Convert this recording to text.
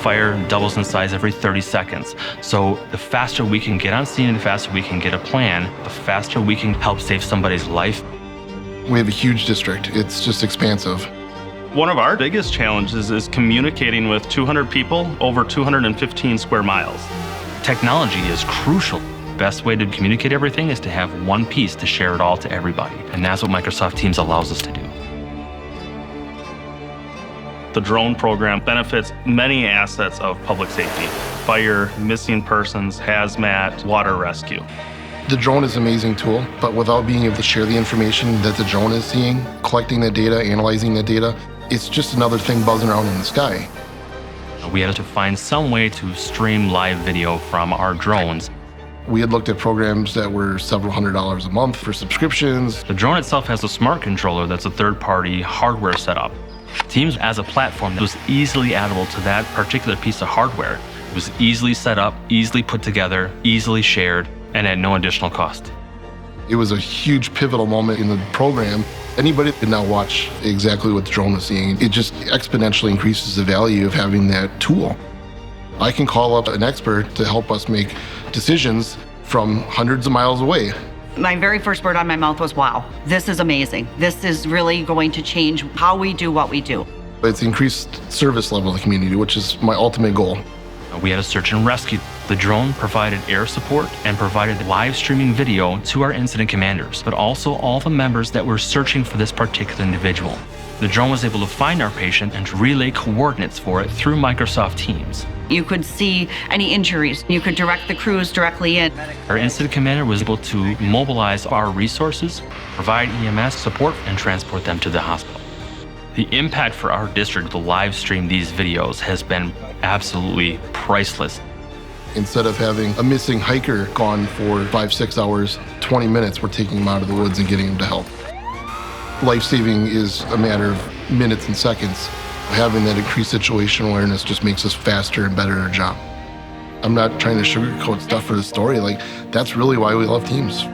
fire doubles in size every 30 seconds. So the faster we can get on scene and the faster we can get a plan, the faster we can help save somebody's life. We have a huge district. It's just expansive. One of our biggest challenges is communicating with 200 people over 215 square miles. Technology is crucial. Best way to communicate everything is to have one piece to share it all to everybody. And that's what Microsoft Teams allows us to do. The drone program benefits many assets of public safety: fire, missing persons, hazmat, water rescue. The drone is an amazing tool, but without being able to share the information that the drone is seeing, collecting the data, analyzing the data, it's just another thing buzzing around in the sky. We had to find some way to stream live video from our drones. We had looked at programs that were several $100s a month for subscriptions. The drone itself has a smart controller that's a third-party hardware setup. Teams as a platform that was easily addable to that particular piece of hardware. It was easily set up, easily put together, easily shared, and at no additional cost. It was a huge pivotal moment in the program. Anybody could now watch exactly what the drone was seeing. It just exponentially increases the value of having that tool. I can call up an expert to help us make decisions from hundreds of miles away. My very first word out of my mouth was, wow, this is amazing. This is really going to change how we do what we do. It's increased service level in the community, which is my ultimate goal. We had a search and rescue. The drone provided air support and provided live streaming video to our incident commanders, but also all the members that were searching for this particular individual. The drone was able to find our patient and relay coordinates for it through Microsoft Teams. You could see any injuries. You could direct the crews directly in. Our incident commander was able to mobilize our resources, provide EMS support, and transport them to the hospital. The impact for our district to live stream these videos has been absolutely priceless. Instead of having a missing hiker gone for 5-6 hours, 20 minutes, we're taking him out of the woods and getting him to help. Life-saving is a matter of minutes and seconds. Having that increased situational awareness just makes us faster and better at our job. I'm not trying to sugarcoat stuff for the story. That's really why we love Teams.